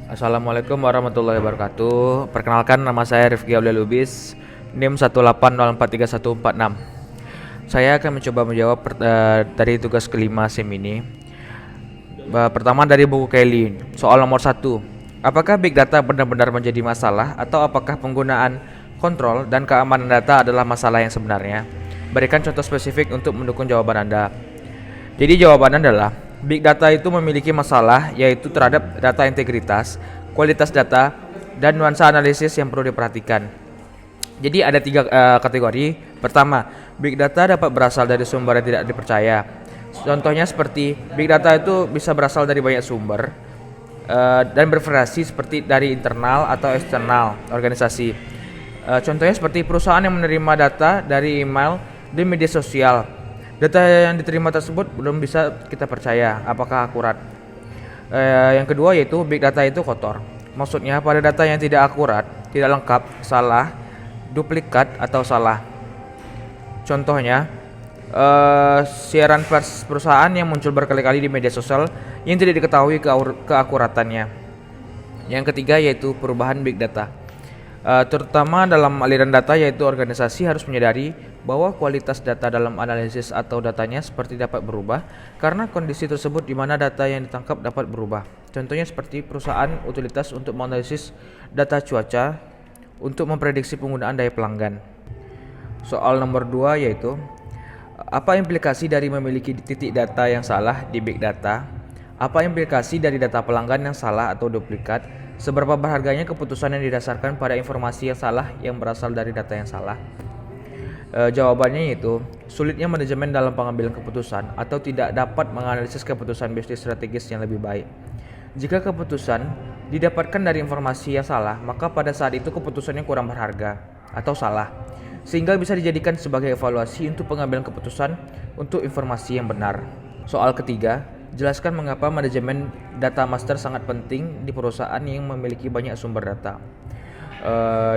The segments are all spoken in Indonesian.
Assalamualaikum warahmatullahi wabarakatuh. Perkenalkan, nama saya Rifki Abdul Lubis, NIM 180434146. Saya akan mencoba menjawab dari tugas kelima SIM ini. Pertama dari buku Kelly, soal nomor 1. Apakah big data benar-benar menjadi masalah atau apakah penggunaan kontrol dan keamanan data adalah masalah yang sebenarnya? Berikan contoh spesifik untuk mendukung jawaban Anda. Jadi jawabannya adalah big data itu memiliki masalah, yaitu terhadap data integritas, kualitas data, dan nuansa analisis yang perlu diperhatikan. Jadi ada tiga kategori. Pertama, big data dapat berasal dari sumber yang tidak dipercaya. Contohnya seperti big data itu bisa berasal dari banyak sumber dan bervariasi seperti dari internal atau eksternal organisasi. Contohnya seperti perusahaan yang menerima data dari email dan media sosial. Data yang diterima tersebut belum bisa kita percaya apakah akurat. Yang kedua yaitu big data itu kotor. Maksudnya pada data yang tidak akurat, tidak lengkap, salah, duplikat atau salah. Contohnya siaran pers perusahaan yang muncul berkali-kali di media sosial yang tidak diketahui keakuratannya. Yang ketiga yaitu perubahan big data. Terutama dalam aliran data, yaitu organisasi harus menyadari bahwa kualitas data dalam analisis atau datanya seperti dapat berubah karena kondisi tersebut di mana data yang ditangkap dapat berubah. Contohnya seperti perusahaan utilitas untuk menganalisis data cuaca untuk memprediksi penggunaan daya pelanggan. Soal nomor 2 yaitu apa implikasi dari memiliki titik data yang salah di big data? Apa implikasi dari data pelanggan yang salah atau duplikat? Seberapa berharganya keputusan yang didasarkan pada informasi yang salah yang berasal dari data yang salah? Jawabannya yaitu sulitnya manajemen dalam pengambilan keputusan atau tidak dapat menganalisis keputusan bisnis strategis yang lebih baik. Jika keputusan didapatkan dari informasi yang salah, maka pada saat itu keputusannya kurang berharga atau salah, sehingga bisa dijadikan sebagai evaluasi untuk pengambilan keputusan untuk informasi yang benar. Soal ketiga, jelaskan mengapa manajemen data master sangat penting di perusahaan yang memiliki banyak sumber data.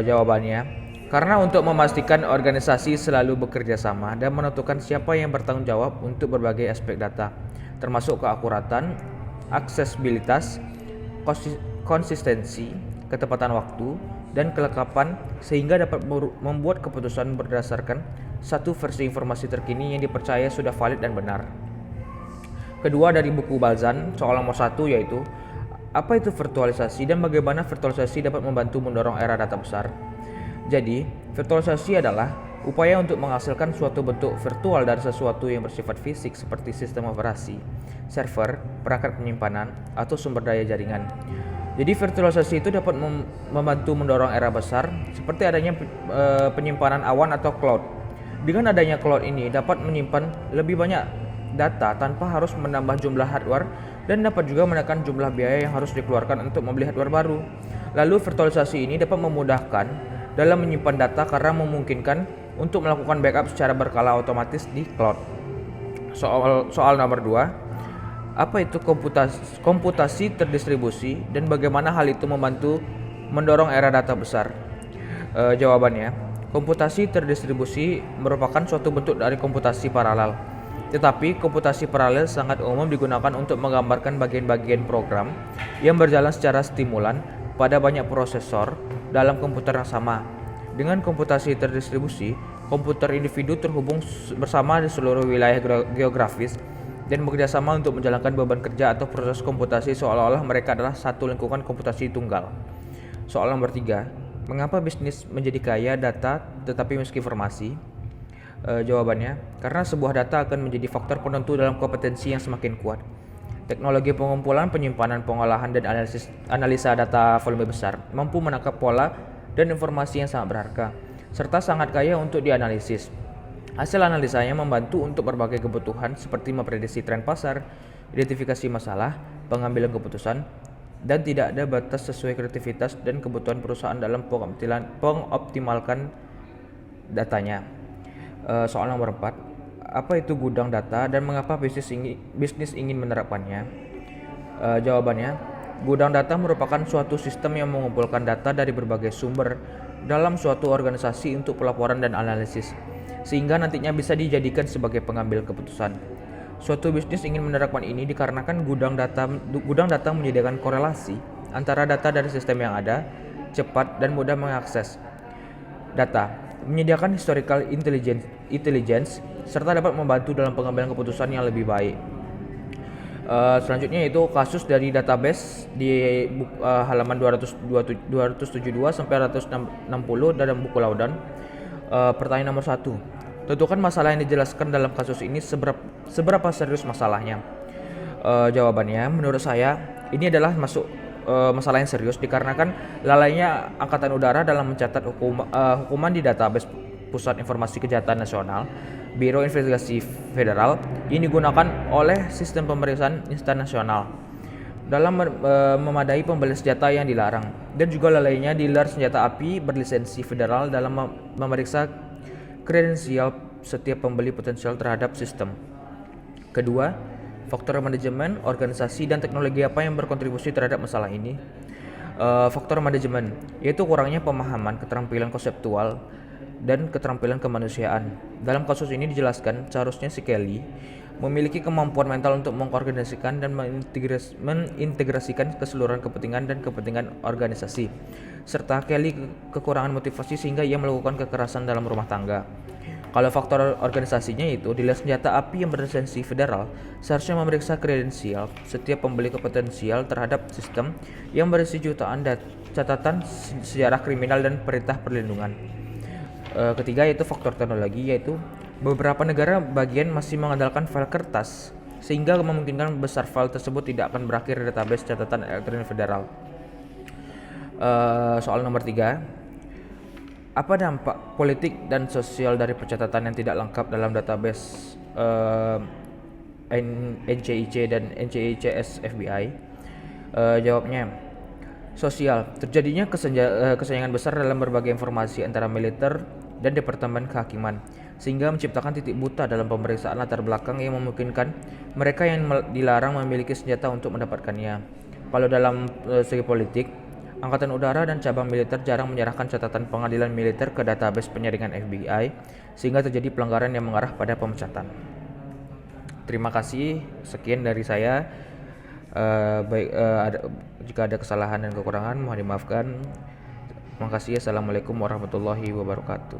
Jawabannya, karena untuk memastikan organisasi selalu bekerja sama dan menentukan siapa yang bertanggung jawab untuk berbagai aspek data, termasuk keakuratan, aksesibilitas, konsistensi, ketepatan waktu, dan kelengkapan, sehingga dapat membuat keputusan berdasarkan satu versi informasi terkini yang dipercaya sudah valid dan benar. Kedua dari buku Balzan, soal nomor 1 yaitu apa itu virtualisasi dan bagaimana virtualisasi dapat membantu mendorong era data besar. Jadi, virtualisasi adalah upaya untuk menghasilkan suatu bentuk virtual dari sesuatu yang bersifat fisik seperti sistem operasi, server, perangkat penyimpanan, atau sumber daya jaringan. Jadi virtualisasi itu dapat membantu mendorong era besar seperti adanya penyimpanan awan atau cloud. Dengan adanya cloud ini dapat menyimpan lebih banyak data tanpa harus menambah jumlah hardware dan dapat juga menekan jumlah biaya yang harus dikeluarkan untuk membeli hardware baru. Lalu virtualisasi ini dapat memudahkan dalam menyimpan data karena memungkinkan untuk melakukan backup secara berkala otomatis di cloud. Soal nomor 2, apa itu komputasi terdistribusi dan bagaimana hal itu membantu mendorong era data besar? Jawabannya, komputasi terdistribusi merupakan suatu bentuk dari komputasi paralel. Tetapi komputasi paralel sangat umum digunakan untuk menggambarkan bagian-bagian program yang berjalan secara stimulan pada banyak prosesor dalam komputer yang sama. Dengan komputasi terdistribusi, komputer individu terhubung bersama di seluruh wilayah geografis dan bekerjasama untuk menjalankan beban kerja atau proses komputasi seolah-olah mereka adalah satu lingkungan komputasi tunggal. Soal nomor 3, mengapa bisnis menjadi kaya data tetapi miskin informasi? Jawabannya, karena sebuah data akan menjadi faktor penentu dalam kompetensi yang semakin kuat. Teknologi pengumpulan, penyimpanan, pengolahan, dan analisa data volume besar mampu menangkap pola dan informasi yang sangat berharga, serta sangat kaya untuk dianalisis. Hasil analisanya membantu untuk berbagai kebutuhan seperti memprediksi tren pasar, identifikasi masalah, pengambilan keputusan, dan tidak ada batas sesuai kreativitas dan kebutuhan perusahaan dalam pengoptimalkan datanya. Soal nomor 4, apa itu gudang data dan mengapa bisnis ingin menerapkannya? Jawabannya, gudang data merupakan suatu sistem yang mengumpulkan data dari berbagai sumber dalam suatu organisasi untuk pelaporan dan analisis, sehingga nantinya bisa dijadikan sebagai pengambil keputusan. Suatu bisnis ingin menerapkan ini dikarenakan gudang data menyediakan korelasi antara data dari sistem yang ada, cepat dan mudah mengakses data, menyediakan historical intelligence, serta dapat membantu dalam pengambilan keputusan yang lebih baik. Selanjutnya yaitu kasus dari database di halaman 272 sampai 260 dalam buku Laudan. Pertanyaan nomor 1. Tentukan masalah yang dijelaskan dalam kasus ini seberapa serius masalahnya. Jawabannya menurut saya ini adalah masalah yang serius dikarenakan lalainya Angkatan Udara dalam mencatat hukuman di database Pusat Informasi Kejahatan Nasional Biro Investigasi Federal yang digunakan oleh sistem pemeriksaan instan nasional dalam memadai pembelian senjata yang dilarang, dan juga lalainya dealer senjata api berlisensi federal dalam memeriksa kredensial setiap pembeli potensial terhadap sistem. Kedua, faktor manajemen, organisasi, dan teknologi apa yang berkontribusi terhadap masalah ini? Faktor manajemen yaitu kurangnya pemahaman, keterampilan konseptual, dan keterampilan kemanusiaan. Dalam kasus ini dijelaskan seharusnya si Kelly memiliki kemampuan mental untuk mengkoordinasikan dan mengintegrasikan keseluruhan kepentingan dan kepentingan organisasi, serta Kelly kekurangan motivasi sehingga ia melakukan kekerasan dalam rumah tangga. Kalau faktor organisasinya itu, dealer senjata api yang berlisensi federal seharusnya memeriksa kredensial setiap pembeli potensial terhadap sistem yang berisi jutaan catatan sejarah kriminal dan perintah perlindungan. Ketiga yaitu faktor teknologi, yaitu beberapa negara bagian masih mengandalkan file kertas sehingga memungkinkan besar file tersebut tidak akan berakhir di database catatan elektronik federal. Soal nomor 3, apa dampak politik dan sosial dari pencatatan yang tidak lengkap dalam database NCIC dan NCICS FBI? Jawabnya, sosial. Terjadinya kesenjangan besar dalam berbagai informasi antara militer dan Departemen Kehakiman, sehingga menciptakan titik buta dalam pemeriksaan latar belakang yang memungkinkan mereka yang dilarang memiliki senjata untuk mendapatkannya. Kalau dalam segi politik, Angkatan Udara dan cabang militer jarang menyerahkan catatan pengadilan militer ke database penyaringan FBI, sehingga terjadi pelanggaran yang mengarah pada pemecatan. Terima kasih, sekian dari saya. Jika ada kesalahan dan kekurangan mohon dimaafkan. Terima kasih. Assalamualaikum warahmatullahi wabarakatuh.